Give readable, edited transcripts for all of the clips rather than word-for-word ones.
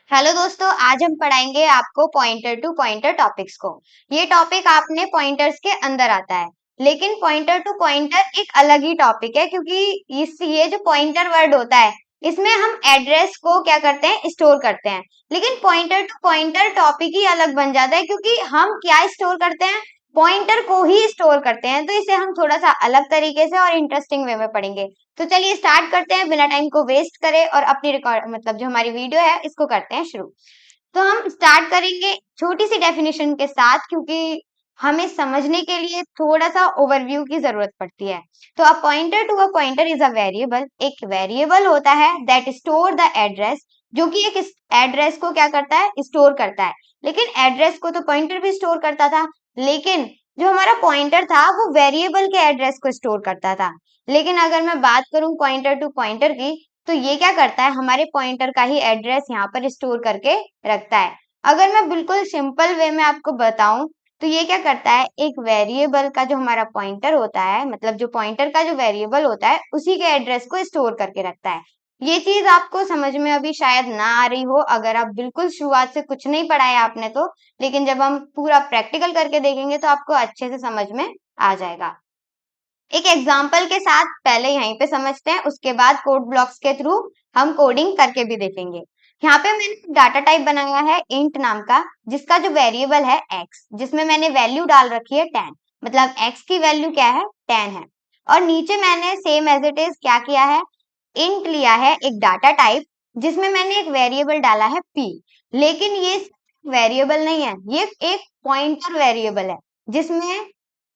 Hello दोस्तों, आज हम पढ़ाएंगे आपको पॉइंटर टू पॉइंटर टॉपिक्स को। ये टॉपिक आपने पॉइंटर्स के अंदर आता है, लेकिन पॉइंटर टू पॉइंटर एक अलग ही टॉपिक है क्योंकि ये जो पॉइंटर वर्ड होता है इसमें हम एड्रेस को क्या करते हैं, स्टोर करते हैं। लेकिन पॉइंटर टू पॉइंटर टॉपिक ही अलग बन जाता है क्योंकि हम क्या स्टोर करते हैं, पॉइंटर को ही स्टोर करते हैं। तो इसे हम थोड़ा सा अलग तरीके से और इंटरेस्टिंग वे में पढ़ेंगे। तो चलिए स्टार्ट करते हैं बिना टाइम को वेस्ट करे और अपनी रिकॉर्ड मतलब जो हमारी वीडियो है इसको करते हैं शुरू। तो हम स्टार्ट करेंगे छोटी सी डेफिनेशन के साथ क्योंकि हमें समझने के लिए थोड़ा सा ओवरव्यू की जरूरत पड़ती है। तो a pointer to a pointer is a variable, एक वेरिएबल होता है दैट स्टोर द एड्रेस, जो कि एक एड्रेस को क्या करता है, स्टोर करता है। लेकिन एड्रेस को तो पॉइंटर भी स्टोर करता था, लेकिन जो हमारा पॉइंटर था वो वेरिएबल के एड्रेस को स्टोर करता था। लेकिन अगर मैं बात करूं पॉइंटर टू पॉइंटर की, तो ये क्या करता है, हमारे पॉइंटर का ही एड्रेस यहाँ पर स्टोर करके रखता है। अगर मैं बिल्कुल सिंपल वे में आपको बताऊं तो ये क्या करता है, एक वेरिएबल का जो हमारा पॉइंटर होता है, मतलब जो पॉइंटर का जो वेरिएबल होता है उसी के एड्रेस को स्टोर करके रखता है। ये चीज आपको समझ में अभी शायद ना आ रही हो अगर आप बिल्कुल शुरुआत से कुछ नहीं पढ़ा है आपने तो, लेकिन जब हम पूरा प्रैक्टिकल करके देखेंगे तो आपको अच्छे से समझ में आ जाएगा। एक एग्जाम्पल के साथ पहले यहीं पे समझते हैं, उसके बाद कोड ब्लॉक्स के थ्रू हम कोडिंग करके भी देखेंगे। यहाँ पे मैंने डाटा टाइप बनाया है इंट नाम का, जिसका जो वेरिएबल है x, जिसमें मैंने वैल्यू डाल रखी है 10, मतलब x की वैल्यू क्या है, 10 है। और नीचे मैंने सेम एज इट इज क्या किया है, इंट लिया है एक डाटा टाइप, जिसमें मैंने एक वेरिएबल डाला है p। लेकिन ये वेरिएबल नहीं है, ये एक पॉइंटर वेरिएबल है, जिसमें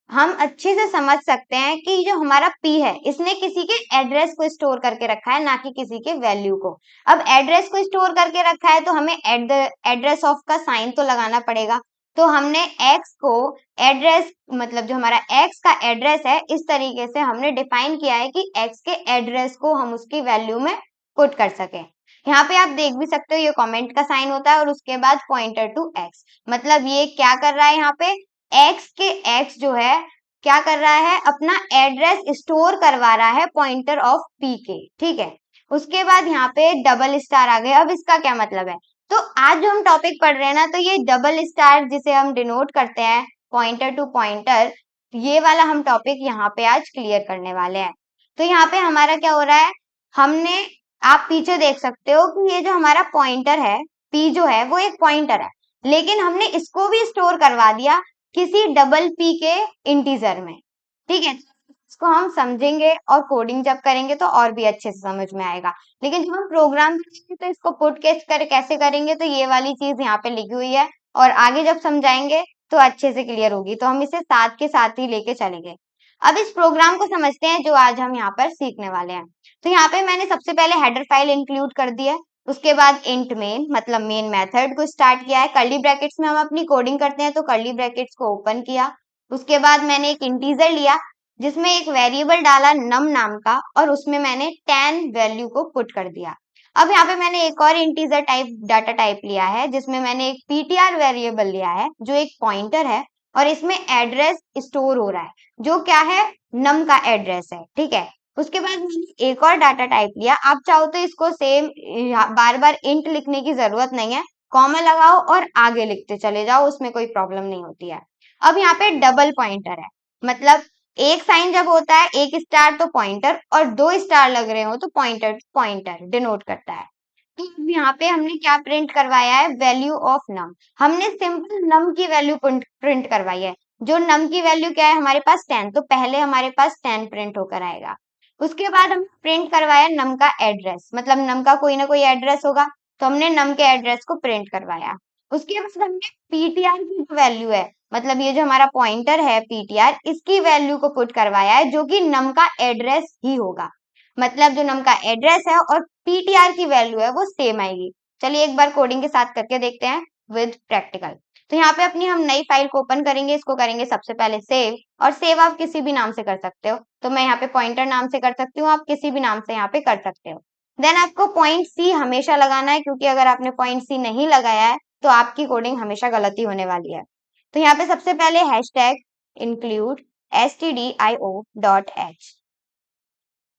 हम अच्छे से समझ सकते हैं कि जो हमारा p है इसने किसी के एड्रेस को स्टोर करके रखा है, ना कि किसी के वैल्यू को। अब एड्रेस को स्टोर करके रखा है तो हमें एड्रेस ऑफ का साइन तो लगाना पड़ेगा। तो हमने x को एड्रेस, मतलब जो हमारा x का एड्रेस है, इस तरीके से हमने डिफाइन किया है कि x के एड्रेस को हम उसकी वैल्यू में पुट कर सके। यहाँ पे आप देख भी सकते हो ये कमेंट का साइन होता है और उसके बाद पॉइंटर टू x, मतलब ये क्या कर रहा है, यहाँ पे x जो है क्या कर रहा है, अपना एड्रेस स्टोर करवा रहा है पॉइंटर ऑफ p के, ठीक है। उसके बाद यहाँ पे डबल स्टार आ गया। अब इसका क्या मतलब है, तो आज जो हम टॉपिक पढ़ रहे हैं ना, तो ये डबल स्टार जिसे हम डिनोट करते हैं पॉइंटर टू पॉइंटर, ये वाला हम टॉपिक यहाँ पे आज क्लियर करने वाले हैं। तो यहाँ पे हमारा क्या हो रहा है, हमने, आप पीछे देख सकते हो कि ये जो हमारा पॉइंटर है p जो है वो एक पॉइंटर है, लेकिन हमने इसको भी स्टोर करवा दिया किसी डबल p के इंटीजर में, ठीक है। इसको हम समझेंगे और कोडिंग जब करेंगे तो और भी अच्छे से समझ में आएगा। लेकिन जब हम प्रोग्राम करेंगे तो इसको पुट कैसे करेंगे, तो ये वाली चीज यहाँ पे लिखी हुई है और आगे जब समझाएंगे तो अच्छे से क्लियर होगी। तो हम इसे साथ के साथ ही लेके चलेंगे। अब इस प्रोग्राम को समझते हैं जो आज हम यहाँ पर सीखने वाले हैं। तो यहाँ पे मैंने सबसे पहले हेडर फाइल इंक्लूड कर दी है, उसके बाद इंट मेन मतलब मेन मेथड को स्टार्ट किया है। कर्ली ब्रैकेट्स में हम अपनी कोडिंग करते हैं तो कर्ली ब्रैकेट्स को ओपन किया। उसके बाद मैंने एक इंटीजर लिया जिसमें एक वेरिएबल डाला नम नाम का और उसमें मैंने 10 वैल्यू को पुट कर दिया। अब यहाँ पे मैंने एक और इंटीजर टाइप डाटा टाइप लिया है जिसमें मैंने एक ptr वेरिएबल लिया है जो एक पॉइंटर है और इसमें एड्रेस स्टोर हो रहा है जो क्या है, नम का एड्रेस है, ठीक है। उसके बाद मैंने एक और डाटा टाइप लिया, आप चाहो तो इसको सेम बार बार इंट लिखने की जरूरत नहीं है, कॉमा लगाओ और आगे लिखते चले जाओ, उसमें कोई प्रॉब्लम नहीं होती है। अब यहाँ पे डबल पॉइंटर है, मतलब एक साइन जब होता है, एक स्टार तो पॉइंटर और दो स्टार लग रहे हो तो पॉइंटर पॉइंटर डिनोट करता है। तो अब यहाँ पे हमने क्या प्रिंट करवाया है, वैल्यू ऑफ नम। हमने सिंपल नम की वैल्यू प्रिंट करवाई है, जो नम की वैल्यू क्या है हमारे पास 10, तो पहले हमारे पास 10 प्रिंट होकर आएगा। उसके बाद हम प्रिंट करवाया नम का एड्रेस, मतलब नम का कोई ना कोई एड्रेस होगा, तो हमने नम के एड्रेस को प्रिंट करवाया। उसके बाद हमने पीटीआर की जो वैल्यू है, मतलब ये जो हमारा पॉइंटर है पीटीआर, इसकी वैल्यू को पुट करवाया है जो कि नम का एड्रेस ही होगा, मतलब जो नम का एड्रेस है और पीटीआर की वैल्यू है वो सेम आएगी। चलिए एक बार कोडिंग के साथ करके देखते हैं विद प्रैक्टिकल। तो यहाँ पे अपनी हम नई फाइल को ओपन करेंगे, इसको करेंगे सबसे पहले सेव, और सेव आप किसी भी नाम से कर सकते हो, तो मैं यहाँ पे पॉइंटर नाम से कर सकती हूँ, आप किसी भी नाम से यहाँ पे कर सकते हो। देन आपको पॉइंट सी हमेशा लगाना है, क्योंकि अगर आपने पॉइंट सी नहीं लगाया है तो आपकी कोडिंग हमेशा गलती होने वाली है। तो यहाँ पे सबसे पहले हैशटैग इंक्लूड stdio.h,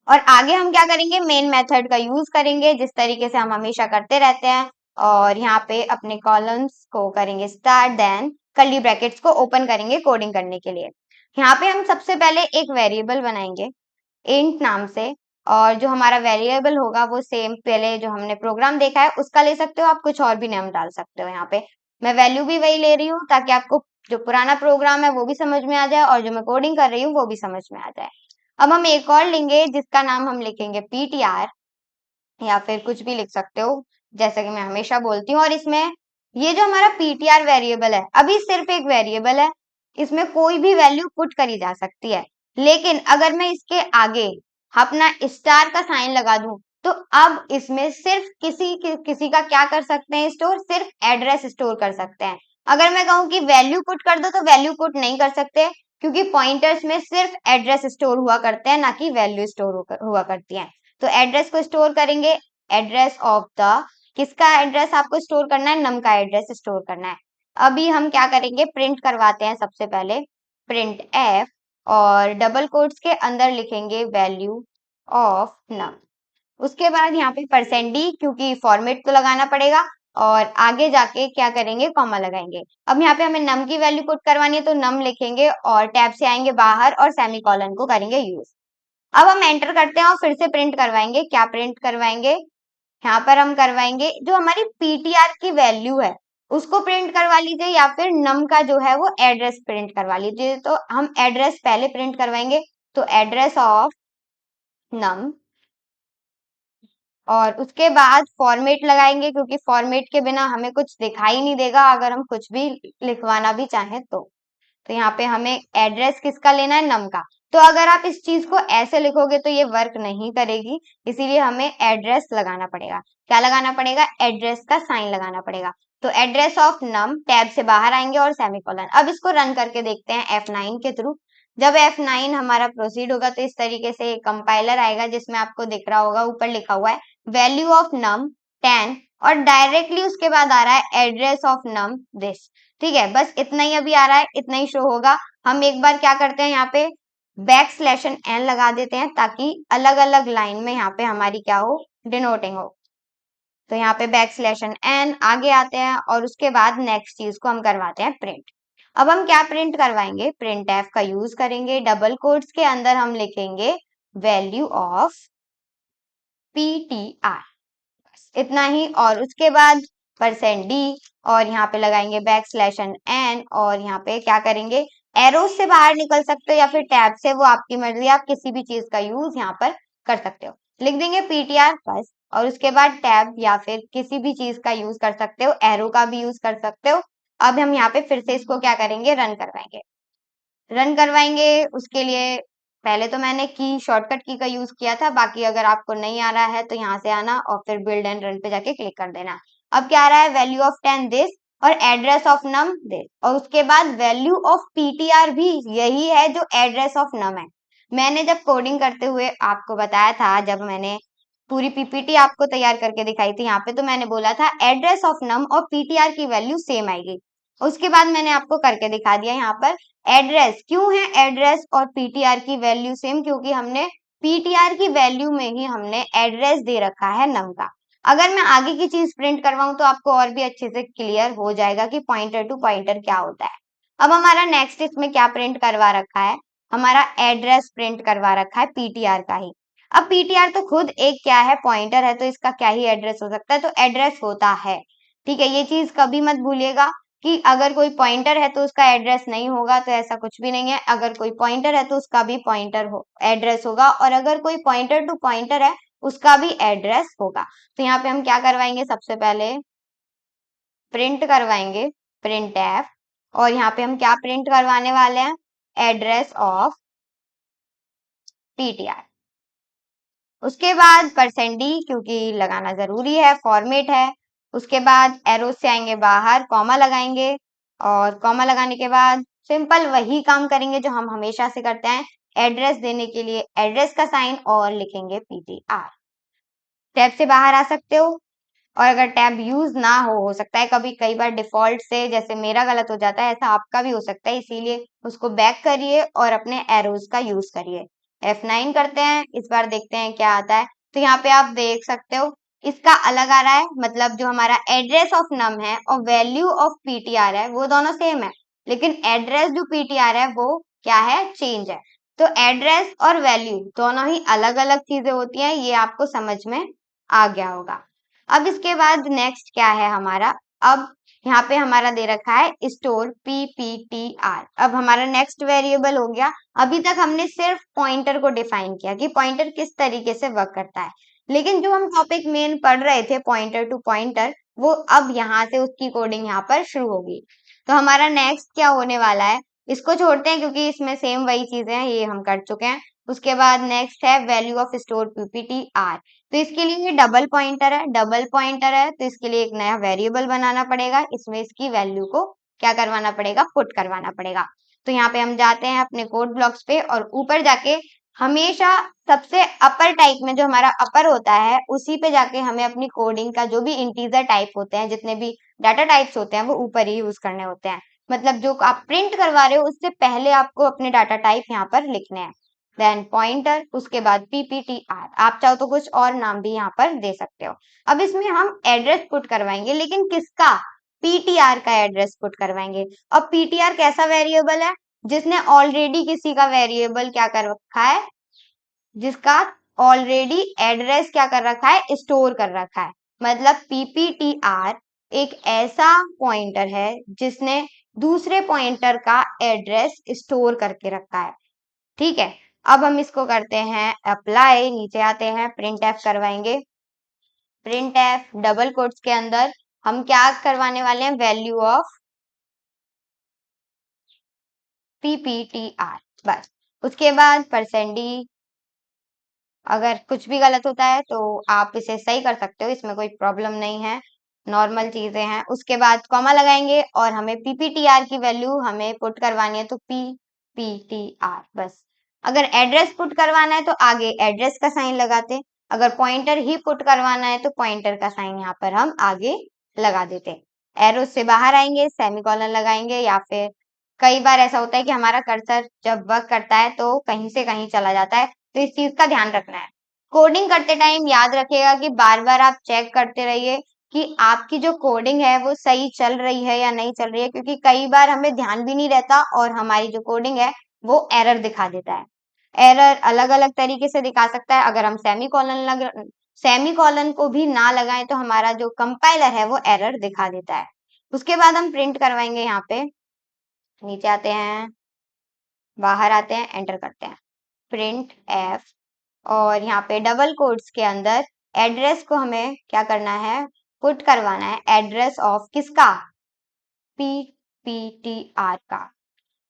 और आगे हम क्या करेंगे, मेन मेथड का यूज करेंगे जिस तरीके से हम हमेशा करते रहते हैं। और यहाँ पे अपने कॉलम्स को करेंगे स्टार, देन कर्ली ब्रैकेट्स को ओपन करेंगे कोडिंग करने के लिए। यहाँ पे हम सबसे पहले एक वेरिएबल बनाएंगे इंट नाम से, और जो हमारा वेरिएबल होगा वो सेम पहले जो हमने प्रोग्राम देखा है उसका ले सकते हो, आप कुछ और भी नाम डाल सकते हो। यहाँ पे मैं वैल्यू भी वही ले रही हूँ ताकि आपको जो पुराना प्रोग्राम है वो भी समझ में आ जाए और जो मैं कोडिंग कर रही हूँ वो भी समझ में आ जाए। अब हम एक और लेंगे जिसका नाम हम लिखेंगे ptr, या फिर कुछ भी लिख सकते हो जैसा कि मैं हमेशा बोलती हूँ। और इसमें ये जो हमारा ptr वेरिएबल है अभी सिर्फ एक वेरिएबल है, इसमें कोई भी वैल्यू पुट करी जा सकती है, लेकिन अगर मैं इसके आगे अपना स्टार का साइन लगा दूं तो अब इसमें सिर्फ किसी का क्या कर सकते हैं स्टोर, सिर्फ एड्रेस स्टोर कर सकते हैं। अगर मैं कहूँ कि वैल्यू पुट कर दो तो वैल्यू पुट नहीं कर सकते, क्योंकि पॉइंटर्स में सिर्फ एड्रेस स्टोर हुआ करते हैं, ना कि वैल्यू स्टोर हुआ करती है। तो एड्रेस को स्टोर करेंगे, एड्रेस ऑफ द, किसका एड्रेस आपको स्टोर करना है, नम का एड्रेस स्टोर करना है। अभी हम क्या करेंगे, प्रिंट करवाते हैं सबसे पहले प्रिंट एफ, और डबल कोट्स के अंदर लिखेंगे वैल्यू ऑफ नम। उसके बाद यहाँ पे %d, क्योंकि फॉर्मेट तो लगाना पड़ेगा, और आगे जाके क्या करेंगे, कॉमा लगाएंगे। अब यहाँ पे हमें नम की वैल्यू पुट करवानी है तो नम लिखेंगे और टैब से आएंगे बाहर और सेमीकोलन को करेंगे यूज। अब हम एंटर करते हैं और फिर से प्रिंट करवाएंगे। क्या प्रिंट करवाएंगे, यहाँ पर हम करवाएंगे जो हमारी पीटीआर की वैल्यू है उसको प्रिंट करवा लीजिए, या फिर नम का जो है वो एड्रेस प्रिंट करवा लीजिए। तो हम एड्रेस पहले प्रिंट करवाएंगे, तो एड्रेस ऑफ नम, और उसके बाद फॉर्मेट लगाएंगे, क्योंकि फॉर्मेट के बिना हमें कुछ दिखाई नहीं देगा अगर हम कुछ भी लिखवाना भी चाहें तो यहाँ पे हमें एड्रेस किसका लेना है, नम का। तो अगर आप इस चीज को ऐसे लिखोगे तो ये वर्क नहीं करेगी, इसीलिए हमें एड्रेस लगाना पड़ेगा। क्या लगाना पड़ेगा, एड्रेस का साइन लगाना पड़ेगा। तो एड्रेस ऑफ नम, टैब से बाहर आएंगे और सेमीकोलन। अब इसको रन करके देखते हैं F9 के थ्रू। जब F9 हमारा प्रोसीड होगा तो इस तरीके से कंपाइलर आएगा जिसमें आपको दिख रहा होगा ऊपर लिखा हुआ है वैल्यू ऑफ नम 10, और डायरेक्टली उसके बाद आ रहा है एड्रेस ऑफ नम दिस। ठीक है, बस इतना ही अभी आ रहा है, इतना ही शो होगा। हम एक बार क्या करते हैं, यहाँ पे \n लगा देते हैं ताकि अलग अलग लाइन में यहाँ पे हमारी क्या हो, डिनोटिंग हो। तो यहाँ पे \n आगे आते हैं और उसके बाद नेक्स्ट चीज को हम करवाते हैं प्रिंट। अब हम क्या प्रिंट करवाएंगे, प्रिंट एफ का यूज करेंगे, डबल कोट्स के अंदर हम लिखेंगे वैल्यू ऑफ ptr, इतना ही। और उसके बाद %d, और यहाँ पे लगाएंगे \n, और यहाँ पे क्या करेंगे, एरो से बाहर निकल सकते हो या फिर टैब से, वो आपकी मर्जी, आप किसी भी चीज का यूज यहाँ पर कर सकते हो। लिख देंगे ptr बस, और उसके बाद टैब या फिर किसी भी चीज का यूज कर सकते हो, एरो का भी यूज कर सकते हो। अब हम यहाँ पे फिर से इसको क्या करेंगे, रन करवाएंगे। रन करवाएंगे उसके लिए पहले तो मैंने की शॉर्टकट की का यूज किया था, बाकी अगर आपको नहीं आ रहा है तो यहाँ से आना और फिर बिल्ड एंड रन पे जाके क्लिक कर देना। अब क्या आ रहा है, वैल्यू ऑफ 10 दिस, और एड्रेस ऑफ नम दिस, और उसके बाद वैल्यू ऑफ पीटीआर भी यही है जो एड्रेस ऑफ नम है। मैंने जब कोडिंग करते हुए आपको बताया था, जब मैंने पूरी पीपीटी आपको तैयार करके दिखाई थी, यहाँ पे तो मैंने बोला था एड्रेस ऑफ नम और पीटीआर की वैल्यू सेम आएगी। उसके बाद मैंने आपको करके दिखा दिया यहाँ पर एड्रेस, क्यों है एड्रेस और पीटीआर की वैल्यू सेम, क्योंकि हमने पीटीआर की वैल्यू में ही हमने एड्रेस दे रखा है नम का। अगर मैं आगे की चीज प्रिंट करवाऊं तो आपको और भी अच्छे से क्लियर हो जाएगा कि पॉइंटर टू पॉइंटर क्या होता है। अब हमारा नेक्स्ट इसमें क्या प्रिंट करवा रखा है, हमारा एड्रेस प्रिंट करवा रखा है पीटीआर का ही। अब पीटीआर तो खुद एक क्या है, पॉइंटर है, तो इसका क्या ही एड्रेस हो सकता है, तो एड्रेस होता है। ठीक है, ये चीज कभी मत भूलिएगा कि अगर कोई पॉइंटर है तो उसका एड्रेस नहीं होगा, तो ऐसा कुछ भी नहीं है। अगर कोई पॉइंटर है तो उसका भी पॉइंटर हो एड्रेस होगा, और अगर कोई पॉइंटर टू पॉइंटर है उसका भी एड्रेस होगा। तो यहाँ पे हम क्या करवाएंगे, सबसे पहले प्रिंट करवाएंगे प्रिंट एफ, और यहाँ पे हम क्या प्रिंट करवाने वाले हैं, एड्रेस ऑफ पीटीआर। उसके बाद %d, क्योंकि लगाना जरूरी है, फॉर्मेट है। उसके बाद एरो से आएंगे बाहर, कॉमा लगाएंगे, और कॉमा लगाने के बाद सिंपल वही काम करेंगे जो हम हमेशा से करते हैं, एड्रेस देने के लिए एड्रेस का साइन और लिखेंगे पीटीआर। टैब से बाहर आ सकते हो, और अगर टैब यूज ना हो सकता है कभी कई बार डिफॉल्ट से, जैसे मेरा गलत हो जाता है, ऐसा आपका भी हो सकता है, इसीलिए उसको बैक करिए और अपने एरोज का यूज करिए। F9 करते हैं, इस बार देखते हैं क्या आता है। तो यहाँ पे आप देख सकते हो इसका अलग आ रहा है, मतलब जो हमारा एड्रेस ऑफ नम है और वैल्यू ऑफ पीटीआर है वो दोनों सेम है, लेकिन एड्रेस जो पीटीआर है वो क्या है, चेंज है। तो एड्रेस और वैल्यू दोनों ही अलग अलग चीजें होती हैं, ये आपको समझ में आ गया होगा। अब इसके बाद नेक्स्ट क्या है हमारा, अब यहाँ पे हमारा दे रखा है स्टोर पीपीटीआर। अब हमारा नेक्स्ट वेरिएबल हो गया। अभी तक हमने सिर्फ पॉइंटर को डिफाइन किया कि पॉइंटर किस तरीके से वर्क करता है, लेकिन जो हम टॉपिक मेन पढ़ रहे थे पॉइंटर टू पॉइंटर, वो अब यहाँ से उसकी कोडिंग यहाँ पर शुरू होगी। तो हमारा नेक्स्ट क्या होने वाला है, इसको छोड़ते हैं क्योंकि इसमें सेम वही चीजें हैं, ये हम कर चुके हैं। उसके बाद नेक्स्ट है वैल्यू ऑफ स्टोर पीपीटीआर। तो इसके लिए ये डबल पॉइंटर है, डबल पॉइंटर है तो इसके लिए एक नया वेरिएबल बनाना पड़ेगा, इसमें इसकी वैल्यू को क्या करवाना पड़ेगा, पुट करवाना पड़ेगा। तो यहाँ पे हम जाते हैं अपने कोड ब्लॉक्स पे और ऊपर जाके हमेशा सबसे अपर टाइप में जो हमारा अपर होता है उसी पे जाके हमें अपनी कोडिंग का जो भी इंटीजर टाइप होते हैं, जितने भी डाटा टाइप्स होते हैं वो ऊपर ही यूज करने होते हैं। मतलब जो आप प्रिंट करवा रहे हो उससे पहले आपको अपने डाटा टाइप यहाँ पर लिखने हैं। देन पॉइंटर, उसके बाद पीपीटीआर, आप चाहो तो कुछ और नाम भी यहाँ पर दे सकते हो। अब इसमें हम एड्रेस पुट करवाएंगे, लेकिन किसका, पीटीआर का एड्रेस पुट करवाएंगे। अब पीटीआर कैसा वेरिएबल है, जिसने ऑलरेडी किसी का वेरिएबल क्या कर रखा है, जिसका ऑलरेडी एड्रेस क्या कर रखा है, स्टोर कर रखा है। मतलब पीपीटीआर एक ऐसा पॉइंटर है जिसने दूसरे पॉइंटर का एड्रेस स्टोर करके रखा है। ठीक है, अब हम इसको करते हैं अप्लाई, नीचे आते हैं प्रिंट एफ करवाएंगे। प्रिंट एफ डबल कोट्स के अंदर हम क्या करवाने वाले हैं, वैल्यू ऑफ पीपीटीआर, बस। उसके बाद %d, अगर कुछ भी गलत होता है तो आप इसे सही कर सकते हो, इसमें कोई प्रॉब्लम नहीं है, नॉर्मल चीजें हैं। उसके बाद कॉमा लगाएंगे और हमें पीपीटीआर की वैल्यू हमें पुट करवानी है, तो पीपीटीआर बस। अगर एड्रेस पुट करवाना है तो आगे एड्रेस का साइन लगाते, अगर पॉइंटर ही पुट करवाना है तो पॉइंटर का साइन यहाँ पर हम आगे लगा देते। एरो से बाहर आएंगे, सेमीकोलन लगाएंगे, या फिर कई बार ऐसा होता है कि हमारा कर्सर जब वर्क करता है तो कहीं से कहीं चला जाता है, तो इस चीज का ध्यान रखना है। कोडिंग करते टाइम याद रखिएगा कि बार बार आप चेक करते रहिए कि आपकी जो कोडिंग है वो सही चल रही है या नहीं चल रही है, क्योंकि कई बार हमें ध्यान भी नहीं रहता और हमारी जो कोडिंग है वो एरर दिखा देता है। एरर अलग अलग तरीके से दिखा सकता है, अगर हम सेमी कॉलन को भी ना लगाएं तो हमारा जो कंपाइलर है वो एरर दिखा देता है। उसके बाद हम प्रिंट करवाएंगे, यहाँ पे नीचे आते हैं, बाहर आते हैं, एंटर करते हैं प्रिंट एफ, और यहाँ पे डबल कोट्स के अंदर एड्रेस को हमें क्या करना है, पुट करवाना है, एड्रेस ऑफ किसका, पीपीटीआर का।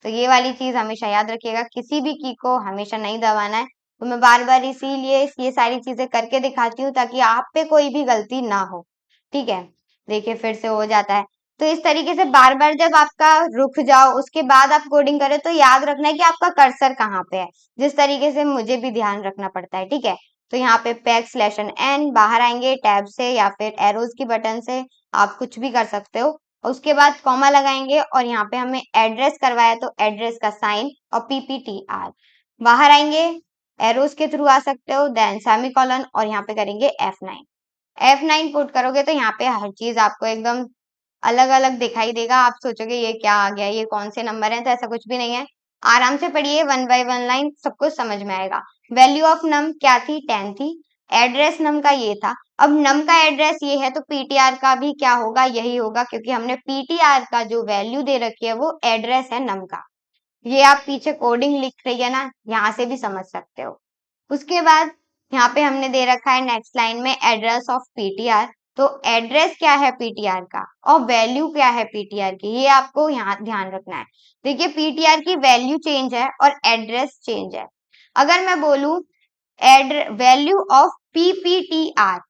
तो ये वाली चीज हमेशा याद रखिएगा, किसी भी की को हमेशा नहीं दबाना है। तो मैं बार बार इसीलिए ये सारी चीजें करके दिखाती हूँ ताकि आप पे कोई भी गलती ना हो। ठीक है, देखिए फिर से हो जाता है। तो इस तरीके से बार बार जब आपका रुक जाओ उसके बाद आप कोडिंग करें तो याद रखना है कि आपका कर्सर कहाँ पे है, जिस तरीके से मुझे भी ध्यान रखना पड़ता है। ठीक है, तो यहाँ पे \n बाहर आएंगे टैब से या फिर एरोज की बटन से, आप कुछ भी कर सकते हो। उसके बाद कॉमा लगाएंगे और यहाँ पे हमें एड्रेस करवाया तो एड्रेस का साइन और पीपीटीआर, बाहर आएंगे, एरोज के थ्रू आ सकते हो, देन सेमीकोलन और यहाँ पे करेंगे F9 पुट करोगे तो यहाँ पे हर चीज आपको एकदम अलग अलग दिखाई देगा। आप सोचोगे ये क्या आ गया, ये कौन से नंबर है, तो ऐसा कुछ भी नहीं है। आराम से पढ़िए, 1 बाय 1 लाइन सब कुछ समझ में आएगा। वैल्यू ऑफ नम क्या थी, 10 थी। एड्रेस नम का ये था। अब नम का एड्रेस ये है तो पीटीआर का भी क्या होगा, यही होगा, क्योंकि हमने पीटीआर का जो वैल्यू दे रखी है वो एड्रेस है नम का। ये आप पीछे कोडिंग लिख रही है ना, यहाँ से भी समझ सकते हो। उसके बाद यहाँ पे हमने दे रखा है नेक्स्ट लाइन में एड्रेस ऑफ पीटीआर। तो एड्रेस क्या है पीटीआर का और वैल्यू क्या है पीटीआर की, ये आपको यहाँ ध्यान रखना है। देखिए पीटीआर की वैल्यू चेंज है और एड्रेस चेंज है। अगर मैं बोलूं वैल्यू ऑफ पीपीटीआर,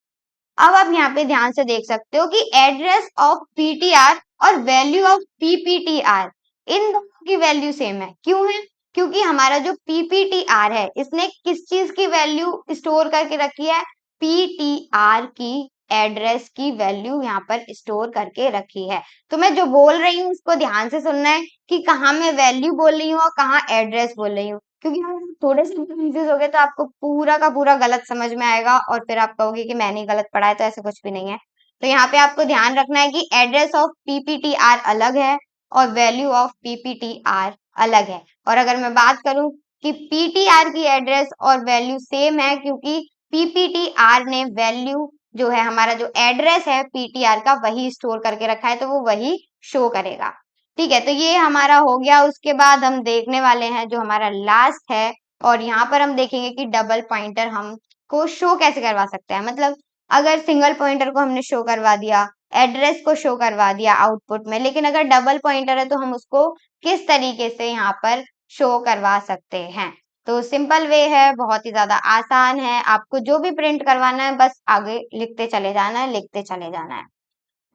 अब आप यहाँ पे ध्यान से देख सकते हो कि एड्रेस ऑफ पीटीआर और वैल्यू ऑफ पीपीटीआर इन दोनों की वैल्यू सेम है। क्यों है, क्योंकि हमारा जो पीपीटीआर है इसने किस चीज की वैल्यू स्टोर करके रखी है, पीटीआर की एड्रेस की वैल्यू यहाँ पर स्टोर करके रखी है। तो मैं जो बोल रही हूँ उसको ध्यान से सुनना है कि कहाँ मैं वैल्यू बोल रही हूँ और कहाँ एड्रेस बोल रही हूँ, क्योंकि अगर थोड़े से कंफ्यूज हो गए तो आपको पूरा का पूरा गलत समझ में आएगा और फिर आप कहोगे कि मैंने गलत पढ़ा है, तो ऐसा कुछ भी नहीं है। तो यहाँ पे आपको ध्यान रखना है कि एड्रेस ऑफ पीपीटीआर अलग है और वैल्यू ऑफ पीपीटीआर अलग है। और अगर मैं बात करूं कि पीटीआर की एड्रेस और वैल्यू सेम है, क्योंकि पीपीटीआर ने वैल्यू जो है, हमारा जो एड्रेस है पीटीआर का वही स्टोर करके रखा है, तो वो वही शो करेगा। ठीक है, तो ये हमारा हो गया। उसके बाद हम देखने वाले हैं जो हमारा लास्ट है, और यहाँ पर हम देखेंगे कि डबल पॉइंटर हम को शो कैसे करवा सकते हैं। मतलब अगर सिंगल पॉइंटर को हमने शो करवा दिया, एड्रेस को शो करवा दिया आउटपुट में, लेकिन अगर डबल पॉइंटर है तो हम उसको किस तरीके से यहाँ पर शो करवा सकते हैं। तो सिंपल वे है, बहुत ही ज्यादा आसान है। आपको जो भी प्रिंट करवाना है बस आगे लिखते चले जाना है, लिखते चले जाना है।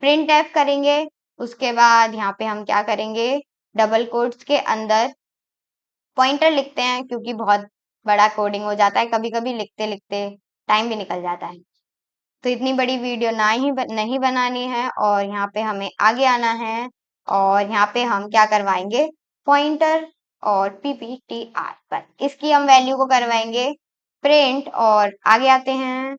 प्रिंट एफ करेंगे, उसके बाद यहाँ पे हम क्या करेंगे, डबल कोट्स के अंदर पॉइंटर लिखते हैं, क्योंकि बहुत बड़ा कोडिंग हो जाता है, कभी कभी लिखते लिखते टाइम भी निकल जाता है। तो इतनी बड़ी वीडियो नहीं बनानी है, और यहाँ पे हमें आगे आना है, और यहाँ पे हम क्या करवाएंगे, पॉइंटर और पीपीटीआर पर इसकी हम वैल्यू को करवाएंगे प्रिंट, और आगे आते हैं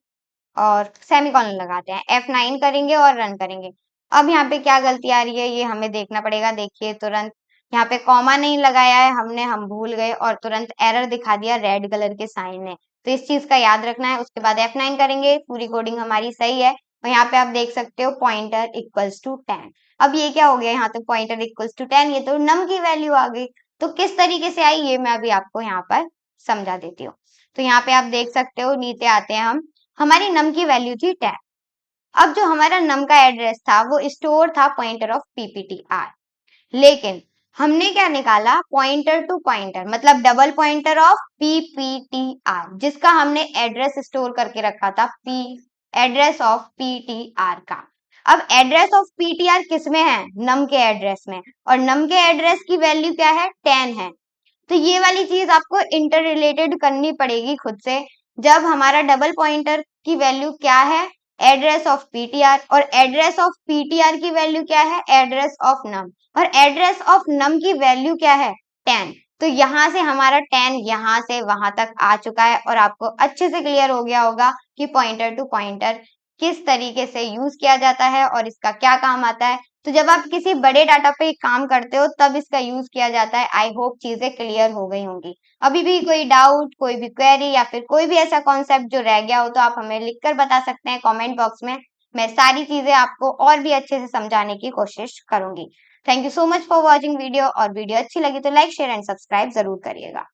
और सेमीकोलन लगाते हैं, F9 करेंगे और रन करेंगे। अब यहाँ पे क्या गलती आ रही है ये हमें देखना पड़ेगा। देखिए तुरंत यहाँ पे कॉमा नहीं लगाया है हमने, हम भूल गए, और तुरंत एरर दिखा दिया रेड कलर के साइन ने। तो इस चीज का याद रखना है। उसके बाद F9 करेंगे, पूरी कोडिंग हमारी सही है, और यहाँ पे आप देख सकते हो पॉइंटर इक्वल्स टू 10। अब ये क्या हो गया, यहाँ तो पॉइंटर इक्वल्स टू 10, ये तो नम की वैल्यू आ गई। तो किस तरीके से आई ये मैं अभी आपको यहाँ पर समझा देती हूँ। तो यहाँ पे आप देख सकते हो, नीचे आते हैं हम, हमारी नम की वैल्यू थी 10। अब जो हमारा नम का एड्रेस था वो स्टोर था पॉइंटर ऑफ पीपीटीआर, लेकिन हमने क्या निकाला, पॉइंटर टू पॉइंटर, मतलब डबल पॉइंटर ऑफ पीपीटीआर, जिसका हमने एड्रेस स्टोर करके रखा था पी एड्रेस ऑफ पीटीआर का। अब एड्रेस ऑफ पीटीआर किसमें है, नम के एड्रेस में, और नम के एड्रेस की वैल्यू क्या है, 10 है। तो ये वाली चीज आपको इंटर रिलेटेड करनी पड़ेगी खुद से। जब हमारा डबल पॉइंटर की वैल्यू क्या है, एड्रेस ऑफ पीटीआर, और एड्रेस ऑफ पीटीआर की वैल्यू क्या है, एड्रेस ऑफ नम, और एड्रेस ऑफ नम की वैल्यू क्या है, 10। तो यहां से हमारा 10 यहां से वहां तक आ चुका है, और आपको अच्छे से क्लियर हो गया होगा कि पॉइंटर टू पॉइंटर किस तरीके से यूज किया जाता है और इसका क्या काम आता है। तो जब आप किसी बड़े डाटा पे काम करते हो तब इसका यूज किया जाता है। आई होप चीजें क्लियर हो गई होंगी। अभी भी कोई डाउट, कोई भी क्वेरी या फिर कोई भी ऐसा कॉन्सेप्ट जो रह गया हो तो आप हमें लिखकर बता सकते हैं कमेंट बॉक्स में। मैं सारी चीजें आपको और भी अच्छे से समझाने की कोशिश करूंगी। Thank you so much for watching video, और वीडियो अच्छी लगी तो लाइक शेयर एंड सब्सक्राइब जरूर करिएगा।